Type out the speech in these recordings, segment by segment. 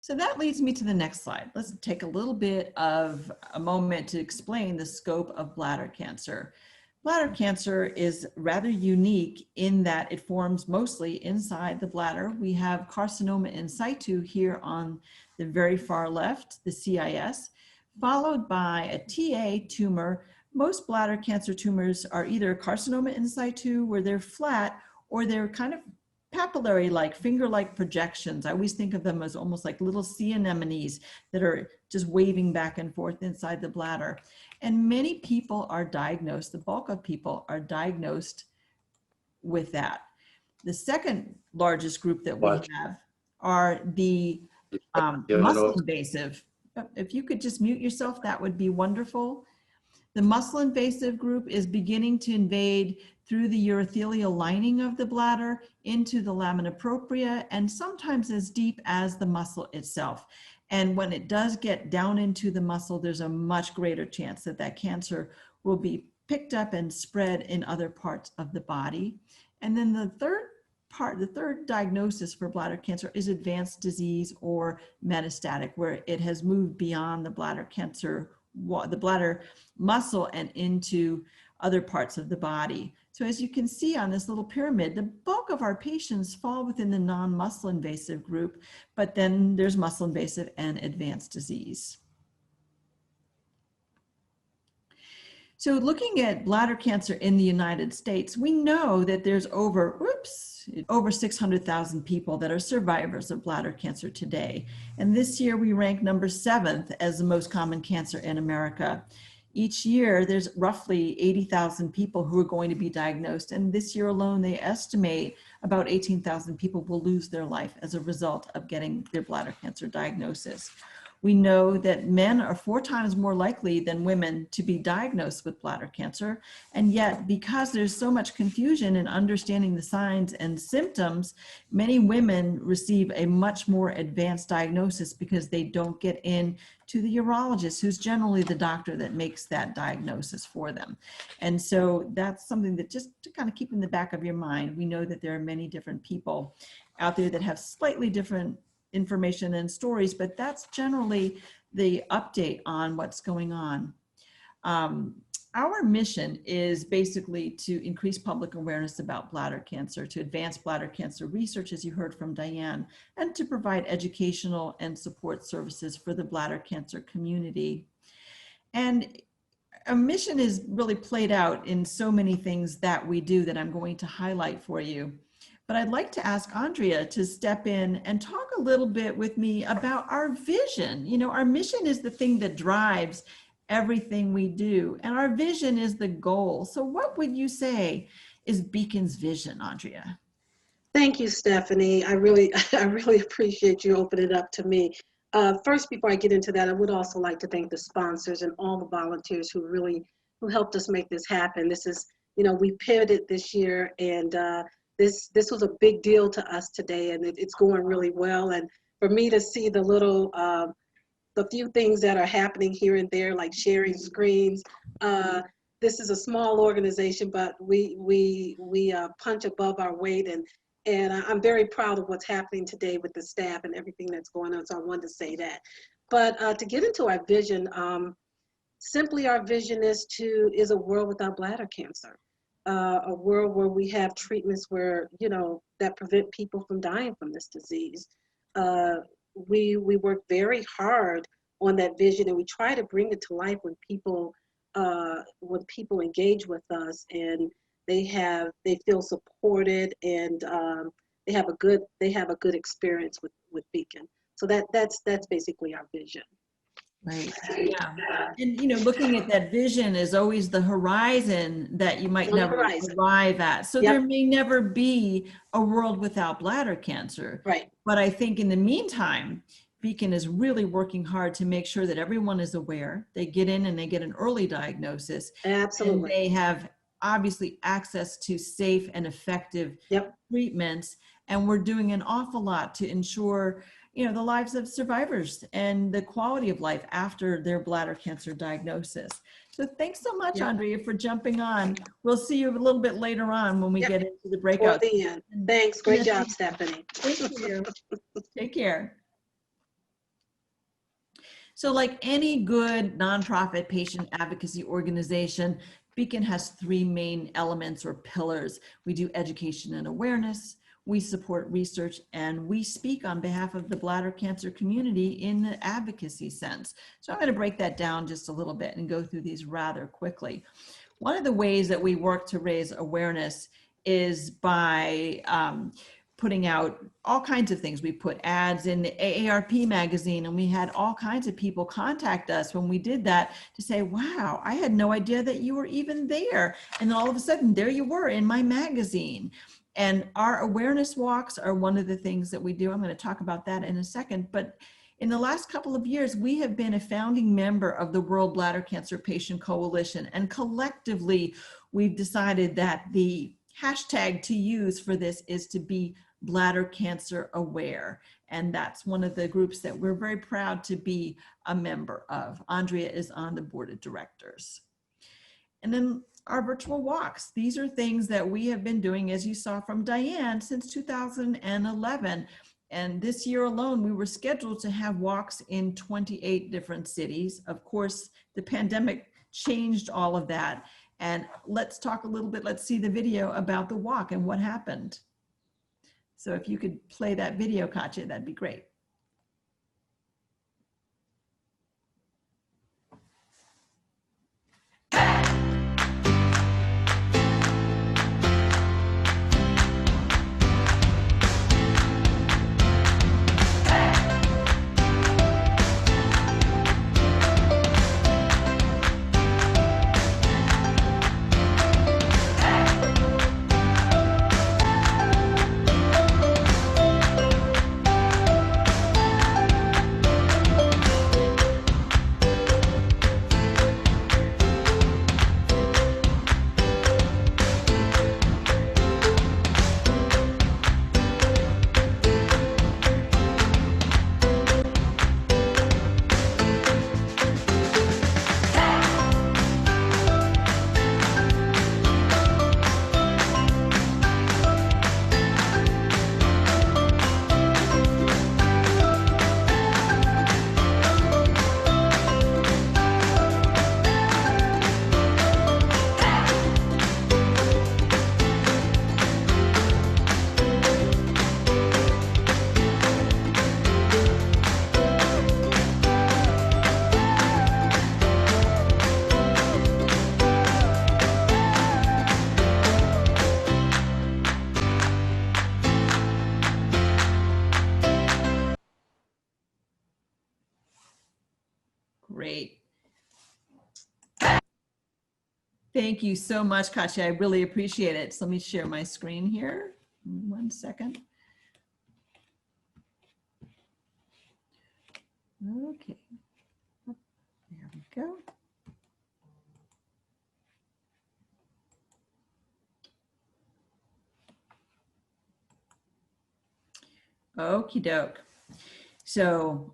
So that leads me to the next slide. Let's take a little bit of a moment to explain the scope of bladder cancer. Bladder cancer is rather unique in that it forms mostly inside the bladder. We have carcinoma in situ here on the very far left, the CIS, followed by a TA tumor. Most bladder cancer tumors are either carcinoma in situ, where they're flat, or they're kind of papillary-like, finger-like projections. I always think of them as almost like little sea anemones that are just waving back and forth inside the bladder. And many people are diagnosed, the bulk of people are diagnosed with that. The second largest group that we have are the muscle invasive. If you could just mute yourself, that would be wonderful. The muscle invasive group is beginning to invade through the urothelial lining of the bladder into the lamina propria, and sometimes as deep as the muscle itself. And when it does get down into the muscle, there's a much greater chance that that cancer will be picked up and spread in other parts of the body. And then the third diagnosis for bladder cancer is advanced disease or metastatic, where it has moved beyond the bladder cancer, the bladder muscle, and into other parts of the body. So as you can see on this little pyramid, the bulk of our patients fall within the non-muscle invasive group, but then there's muscle invasive and advanced disease. So looking at bladder cancer in the United States, we know that there's over 600,000 people that are survivors of bladder cancer today. And this year we rank number 7th as the most common cancer in America. Each year, there's roughly 80,000 people who are going to be diagnosed. And this year alone, they estimate about 18,000 people will lose their life as a result of getting their bladder cancer diagnosis. We know that men are 4 times more likely than women to be diagnosed with bladder cancer. And yet, because there's so much confusion in understanding the signs and symptoms, many women receive a much more advanced diagnosis because they don't get in to the urologist, who's generally the doctor that makes that diagnosis for them. And so that's something that just to kind of keep in the back of your mind. We know that there are many different people out there that have slightly different information and stories, but that's generally the update on what's going on. Our mission is basically to increase public awareness about bladder cancer, to advance bladder cancer research, as you heard from Diane, and to provide educational and support services for the bladder cancer community. And a mission is really played out in so many things that we do that I'm going to highlight for you. But I'd like to ask Andrea to step in and talk a little bit with me about our vision. You know, our mission is the thing that drives everything we do, and our vision is the goal. So what would you say is BCAN's vision, Andrea? Thank you, Stephanie. I really appreciate you opening it up to me. First, before I get into that, I would also like to thank the sponsors and all the volunteers who helped us make this happen. This is, you know, we pivoted this year, and this was a big deal to us today, and it's going really well. And for me to see the few things that are happening here and there, like sharing screens, this is a small organization, but we punch above our weight, and I'm very proud of what's happening today with the staff and everything that's going on. So I wanted to say that. But to get into our vision, simply our vision is a world without bladder cancer. A world where we have treatments where, you know, that prevent people from dying from this disease. We work very hard on that vision, and we try to bring it to life when people engage with us and they feel supported, and they have a good experience with BCAN. So that's basically our vision. Right. Yeah. And, you know, looking at that vision is always the horizon that you might never arrive at. So there may never be a world without bladder cancer. Right. But I think in the meantime, BCAN is really working hard to make sure that everyone is aware. They get in and they get an early diagnosis. Absolutely. And they have obviously access to safe and effective treatments. And we're doing an awful lot to ensure, you know, the lives of survivors and the quality of life after their bladder cancer diagnosis. So thanks so much, Andrea, for jumping on. We'll see you a little bit later on when we get into the breakout. Thanks. Great job, Stephanie. Thank you. Take care. So like any good nonprofit patient advocacy organization, BCAN has three main elements or pillars. We do education and awareness, we support research, and we speak on behalf of the bladder cancer community in the advocacy sense. So I'm going to break that down just a little bit and go through these rather quickly. One of the ways that we work to raise awareness is by putting out all kinds of things. We put ads in the AARP magazine, and we had all kinds of people contact us when we did that to say, wow, I had no idea that you were even there. And then all of a sudden, there you were in my magazine. And our awareness walks are one of the things that we do. I'm going to talk about that in a second. But in the last couple of years, we have been a founding member of the World Bladder Cancer Patient Coalition. And collectively, we've decided that the hashtag to use for this is to be bladder cancer aware. And that's one of the groups that we're very proud to be a member of. Andrea is on the board of directors. And then our virtual walks. These are things that we have been doing, as you saw from Diane, since 2011. And this year alone, we were scheduled to have walks in 28 different cities. Of course, the pandemic changed all of that. And let's talk a little bit, let's see the video about the walk and what happened. So if you could play that video, Katya, that'd be great. Great. Thank you so much, Katya. I really appreciate it. So let me share my screen here. 1 second. Okay. There we go. Okie doke. So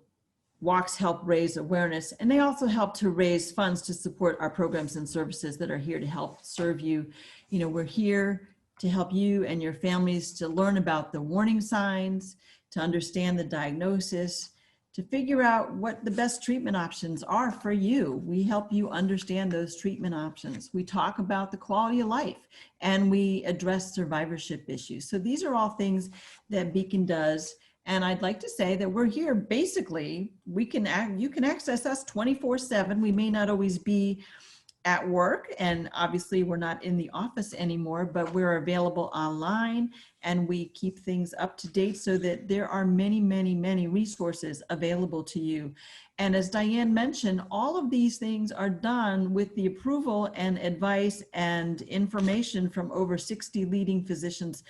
walks help raise awareness, and they also help to raise funds to support our programs and services that are here to help serve you. You know, we're here to help you and your families to learn about the warning signs, to understand the diagnosis, to figure out what the best treatment options are for you. We help you understand those treatment options. We talk about the quality of life, and we address survivorship issues. So these are all things that BCAN does. And I'd like to say that we're here, basically, you can access us 24/7. We may not always be at work, and obviously we're not in the office anymore, but we're available online, and we keep things up to date so that there are many, many, many resources available to you. And as Diane mentioned, all of these things are done with the approval and advice and information from over 60 leading physicians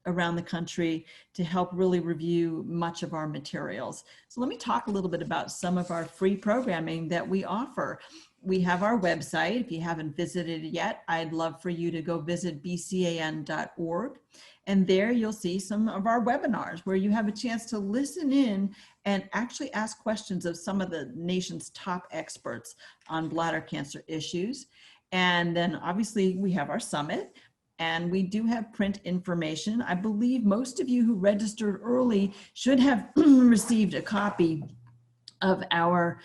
around the country to help really review much of our materials. So let me talk a little bit about some of our free programming that we offer. We have our website. If you haven't visited it yet, I'd love for you to go visit bcan.org. And there you'll see some of our webinars where you have a chance to listen in and actually ask questions of some of the nation's top experts on bladder cancer issues. And then obviously we have our summit. And we do have print information. I believe most of you who registered early should have received a copy of our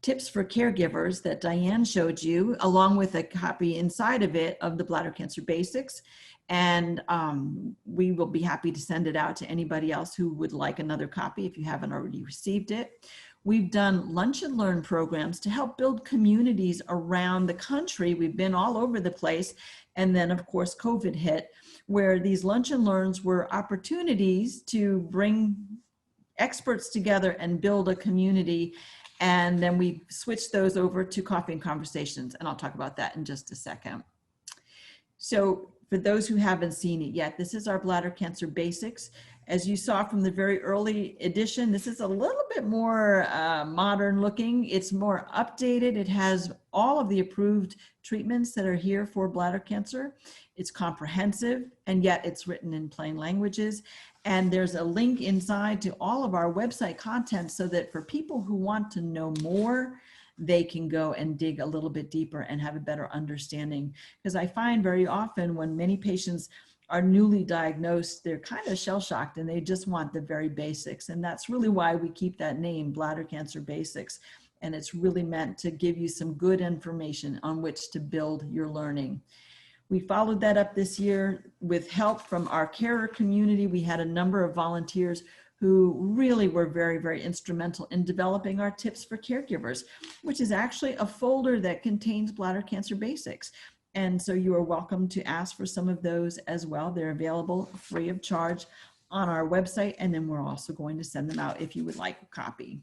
tips for caregivers that Diane showed you, along with a copy inside of it of the Bladder Cancer Basics. And we will be happy to send it out to anybody else who would like another copy if you haven't already received it. We've done lunch and learn programs to help build communities around the country. We've been all over the place. And then of course, COVID hit, where these lunch and learns were opportunities to bring experts together and build a community. And then we switched those over to coffee and conversations. And I'll talk about that in just a second. So for those who haven't seen it yet, this is our Bladder Cancer Basics. As you saw from the very early edition, this is a little bit more modern looking. It's more updated. It has all of the approved treatments that are here for bladder cancer. It's comprehensive, and yet it's written in plain languages. And there's a link inside to all of our website content so that for people who want to know more, they can go and dig a little bit deeper and have a better understanding. Because I find very often when many patients are newly diagnosed, they're kind of shell-shocked and they just want the very basics. And that's really why we keep that name, Bladder Cancer Basics. And it's really meant to give you some good information on which to build your learning. We followed that up this year with help from our carer community. We had a number of volunteers who really were very, very instrumental in developing our tips for caregivers, which is actually a folder that contains Bladder Cancer Basics. And so you are welcome to ask for some of those as well. They're available free of charge on our website. And then we're also going to send them out if you would like a copy.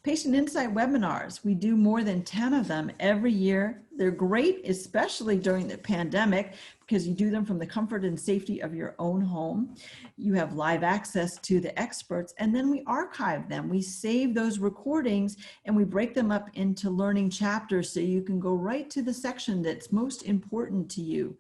Patient Insight webinars. We do more than 10 of them every year. They're great, especially during the pandemic, because you do them from the comfort and safety of your own home. You have live access to the experts, and then we archive them. We save those recordings and we break them up into learning chapters so you can go right to the section that's most important to you.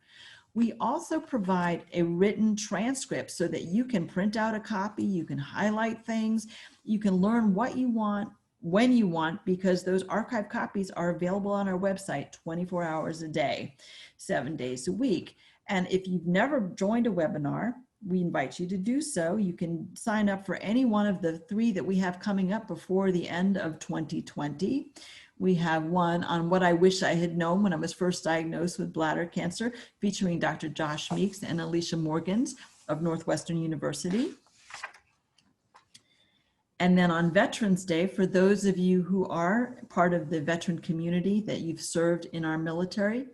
We also provide a written transcript so that you can print out a copy, you can highlight things, you can learn what you want, when you want, because those archive copies are available on our website 24 hours a day, 7 days a week. And if you've never joined a webinar, we invite you to do so. You can sign up for any one of the 3 that we have coming up before the end of 2020. We have one on what I wish I had known when I was first diagnosed with bladder cancer, featuring Dr. Josh Meeks and Alicia Morgans of Northwestern University. And then on Veterans Day, for those of you who are part of the veteran community that you've served in our military,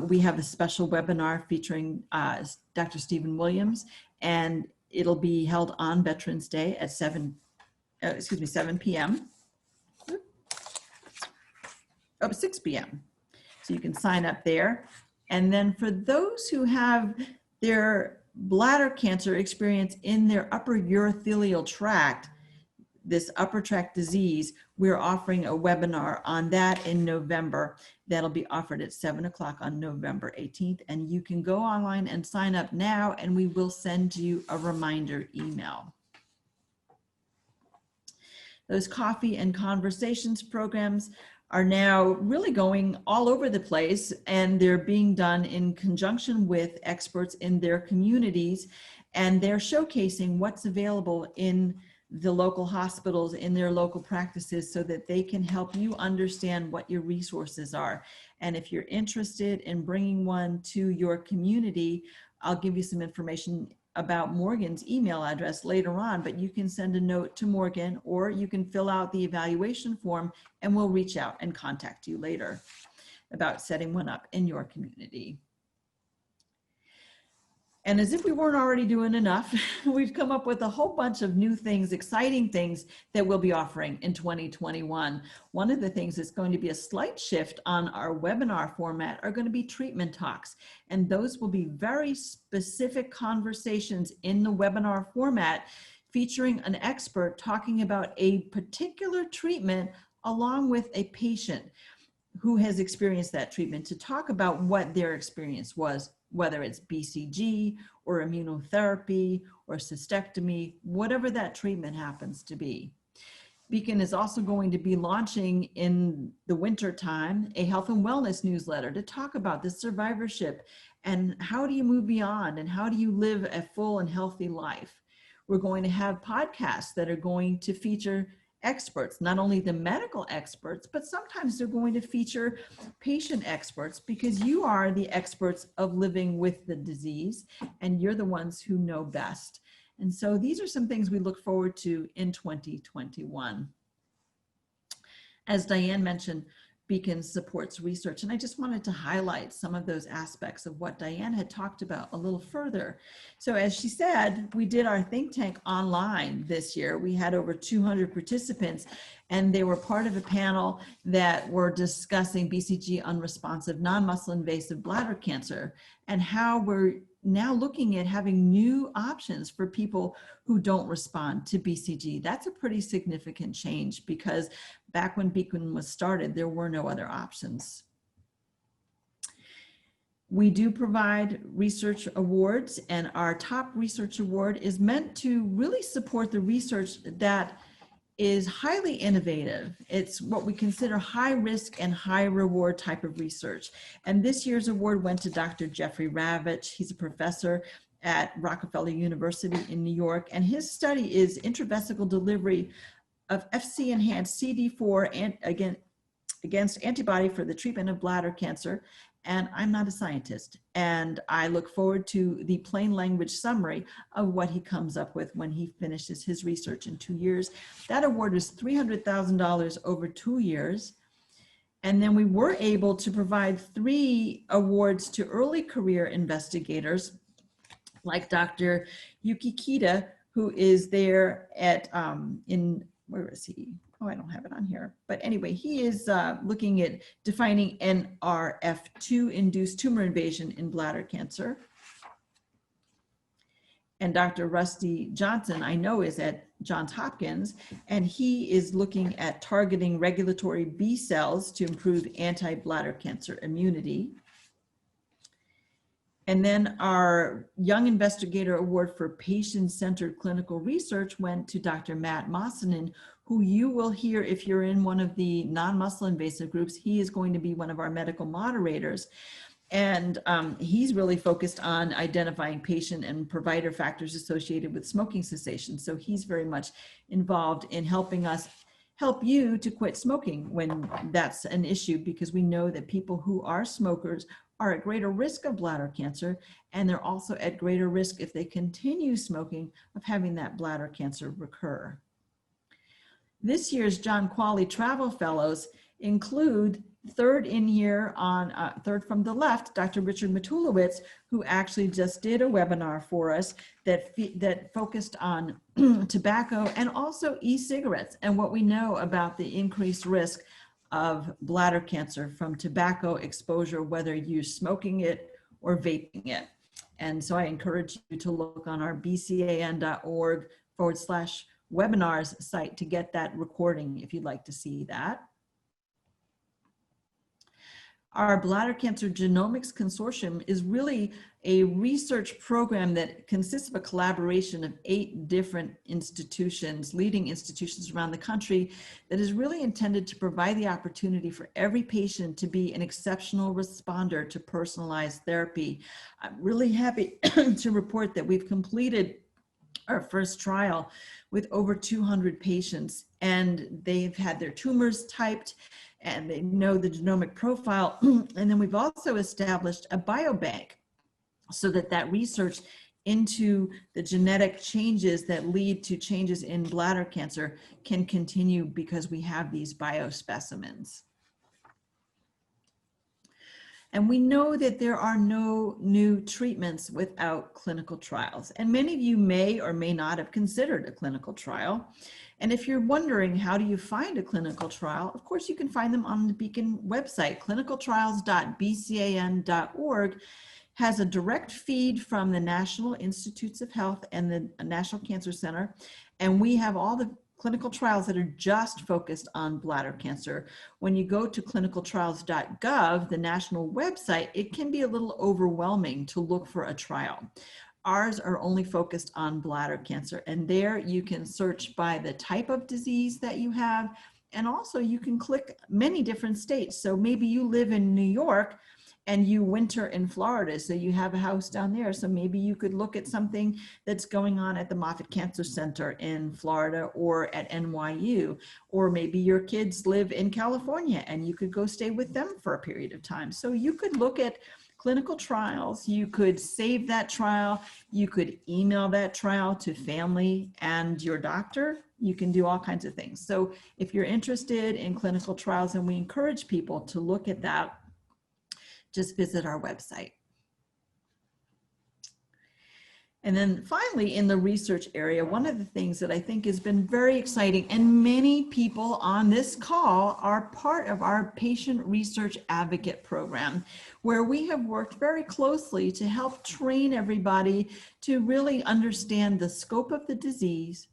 we have a special webinar featuring Dr. Stephen Williams, and it'll be held on Veterans Day at 7 p.m. Oh, 6 p.m. So you can sign up there. And then for those who have their bladder cancer experience in their upper urothelial tract, this upper tract disease, we're offering a webinar on that in November. That'll be offered at 7 o'clock on November 18th. And you can go online and sign up now, and we will send you a reminder email. Those coffee and conversations programs are now really going all over the place, and they're being done in conjunction with experts in their communities, and they're showcasing what's available in the local hospitals, in their local practices, so that they can help you understand what your resources are. And if you're interested in bringing one to your community, I'll give you some information about Morgan's email address later on, but you can send a note to Morgan, or you can fill out the evaluation form and we'll reach out and contact you later about setting one up in your community. And as if we weren't already doing enough, we've come up with a whole bunch of new things, exciting things that we'll be offering in 2021. One of the things that's going to be a slight shift on our webinar format are going to be treatment talks. And those will be very specific conversations in the webinar format, featuring an expert talking about a particular treatment along with a patient who has experienced that treatment, to talk about what their experience was, whether it's BCG or immunotherapy or cystectomy, whatever that treatment happens to be. BCAN is also going to be launching in the winter time a health and wellness newsletter to talk about the survivorship and how do you move beyond and how do you live a full and healthy life. We're going to have podcasts that are going to feature experts, not only the medical experts, but sometimes they're going to feature patient experts, because you are the experts of living with the disease and you're the ones who know best. And so these are some things we look forward to in 2021. As Diane mentioned, BCAN supports research, and I just wanted to highlight some of those aspects of what Diane had talked about a little further. So as she said, we did our think tank online this year. We had over 200 participants, and they were part of a panel that were discussing BCG unresponsive non-muscle invasive bladder cancer and how we're now looking at having new options for people who don't respond to BCG. That's a pretty significant change, because back when BCAN was started, there were no other options. We do provide research awards, and our top research award is meant to really support the research that is highly innovative. It's what we consider high risk and high reward type of research. And this year's award went to Dr. Jeffrey Ravitch. He's a professor at Rockefeller University in New York, and his study is intravesical delivery of FC-enhanced CD4 and against antibody for the treatment of bladder cancer. And I'm not a scientist, and I look forward to the plain language summary of what he comes up with when he finishes his research in 2 years. That award is $300,000 over 2 years. And then we were able to provide 3 awards to early career investigators, like Dr. Yuki Kita, who is there at, where is he? Oh, I don't have it on here. But anyway, he is looking at defining NRF2 induced tumor invasion in bladder cancer. And Dr. Rusty Johnson, I know, is at Johns Hopkins, and he is looking at targeting regulatory B cells to improve anti-bladder cancer immunity. And then our Young Investigator Award for Patient-Centered Clinical Research went to Dr. Matt Mossanen, who you will hear if you're in one of the non-muscle invasive groups. He is going to be one of our medical moderators. And he's really focused on identifying patient and provider factors associated with smoking cessation. So he's very much involved in helping us help you to quit smoking when that's an issue, because we know that people who are smokers are at greater risk of bladder cancer, and they're also at greater risk, if they continue smoking, of having that bladder cancer recur. This year's John Qualy Travel Fellows include third in here on, third from the left, Dr. Richard Matulowicz, who actually just did a webinar for us that focused on tobacco and also e-cigarettes and what we know about the increased risk of bladder cancer from tobacco exposure, whether you're smoking it or vaping it. And so I encourage you to look on our bcan.org/webinars site to get that recording if you'd like to see that. Our Bladder Cancer Genomics Consortium is really a research program that consists of a collaboration of 8 different institutions, leading institutions around the country, that is really intended to provide the opportunity for every patient to be an exceptional responder to personalized therapy. I'm really happy to report that we've completed our first trial with over 200 patients, and they've had their tumors typed, and they know the genomic profile. And then we've also established a biobank so that research into the genetic changes that lead to changes in bladder cancer can continue, because we have these biospecimens. And we know that there are no new treatments without clinical trials. And many of you may or may not have considered a clinical trial. And if you're wondering, how do you find a clinical trial? Of course, you can find them on the BCAN website. Clinicaltrials.bcan.org has a direct feed from the National Institutes of Health and the National Cancer Center. And we have all the clinical trials that are just focused on bladder cancer. When you go to clinicaltrials.gov, the national website, it can be a little overwhelming to look for a trial. Ours are only focused on bladder cancer, and there you can search by the type of disease that you have, and also you can click many different states. So maybe you live in New York and you winter in Florida, so you have a house down there. So maybe you could look at something that's going on at the Moffitt Cancer Center in Florida or at NYU, or maybe your kids live in California and you could go stay with them for a period of time. So you could look at clinical trials, you could save that trial, you could email that trial to family and your doctor. You can do all kinds of things. So if you're interested in clinical trials, and we encourage people to look at that, just visit our website. And then finally, in the research area, one of the things that I think has been very exciting, and many people on this call are part of our Patient Research Advocate program, where we have worked very closely to help train everybody to really understand the scope of the disease,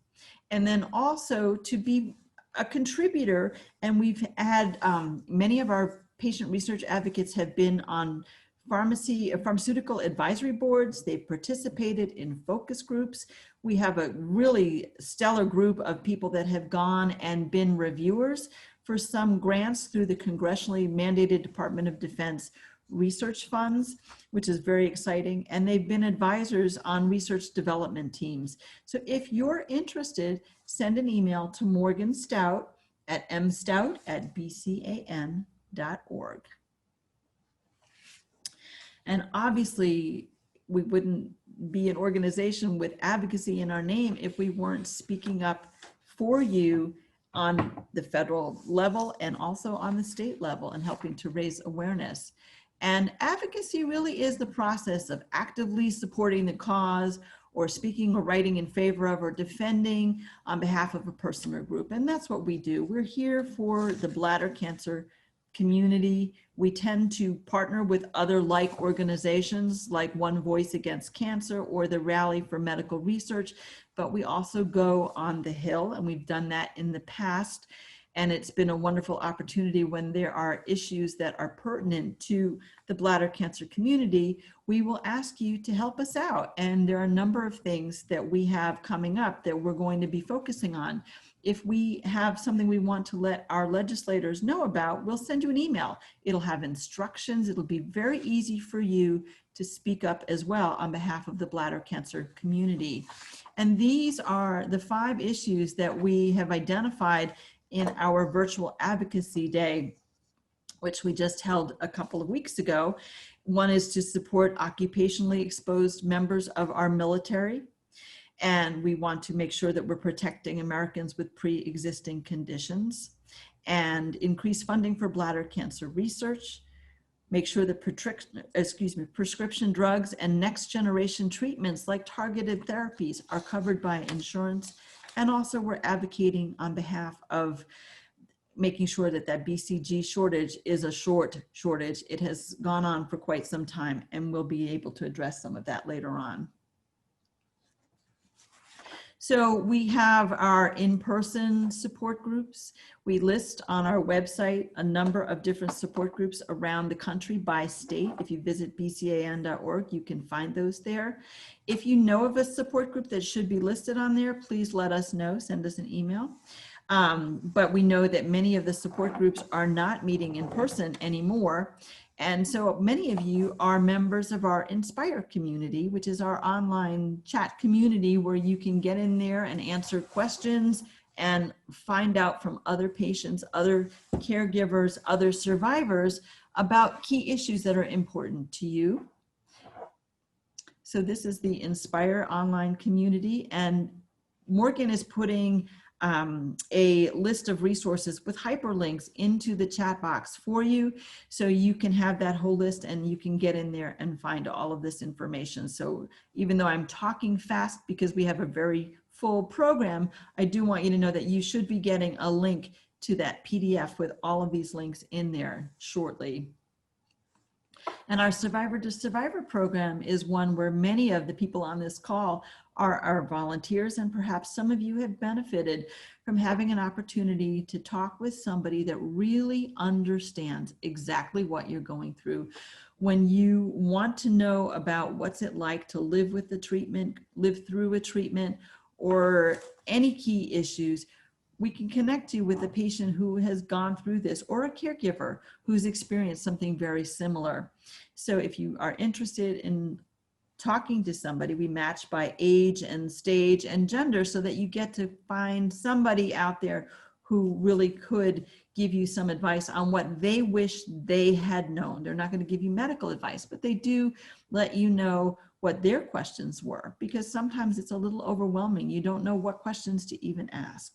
and then also to be a contributor. And we've had many of our patient research advocates have been on pharmaceutical advisory boards. They've participated in focus groups. We have a really stellar group of people that have gone and been reviewers for some grants through the congressionally mandated Department of Defense research funds, which is very exciting. And they've been advisors on research development teams. So if you're interested, send an email to Morgan Stout at mstout@bcan.org. And obviously, we wouldn't be an organization with advocacy in our name if we weren't speaking up for you on the federal level and also on the state level and helping to raise awareness. And advocacy really is the process of actively supporting the cause or speaking or writing in favor of or defending on behalf of a person or group. And that's what we do. We're here for the bladder cancer community. We tend to partner with other like organizations like One Voice Against Cancer or the Rally for Medical Research, but we also go on the Hill, and we've done that in the past. And it's been a wonderful opportunity when there are issues that are pertinent to the bladder cancer community. We will ask you to help us out. And there are a number of things that we have coming up that we're going to be focusing on. If we have something we want to let our legislators know about, we'll send you an email. It'll have instructions. It'll be very easy for you to speak up as well on behalf of the bladder cancer community. And these are the 5 issues that we have identified in our virtual advocacy day, which we just held a couple of weeks ago. One is to support occupationally exposed members of our military. And we want to make sure that we're protecting Americans with pre-existing conditions, and increase funding for bladder cancer research, make sure that prescription drugs and next generation treatments like targeted therapies are covered by insurance. And also we're advocating on behalf of making sure that that BCG shortage is a short shortage. It has gone on for quite some time, and we'll be able to address some of that later on. So we have our in-person support groups. We list on our website a number of different support groups around the country by state. If you visit bcan.org, you can find those there. If you know of a support group that should be listed on there, please let us know, send us an email. But we know that many of the support groups are not meeting in person anymore. And so many of you are members of our Inspire community, which is our online chat community where you can get in there and answer questions and find out from other patients, other caregivers, other survivors about key issues that are important to you. So this is the Inspire online community, and Morgan is putting a list of resources with hyperlinks into the chat box for you, so you can have that whole list and you can get in there and find all of this information. So even though I'm talking fast because we have a very full program, I do want you to know that you should be getting a link to that PDF with all of these links in there shortly. And our Survivor to Survivor program is one where many of the people on this call are our volunteers, and perhaps some of you have benefited from having an opportunity to talk with somebody that really understands exactly what you're going through. When you want to know about what's it like to live with the treatment, live through a treatment, or any key issues, we can connect you with a patient who has gone through this, or a caregiver who's experienced something very similar. So if you are interested in talking to somebody, we match by age and stage and gender, so that you get to find somebody out there who really could give you some advice on what they wish they had known. They're not going to give you medical advice, but they do let you know what their questions were, because sometimes it's a little overwhelming. You don't know what questions to even ask.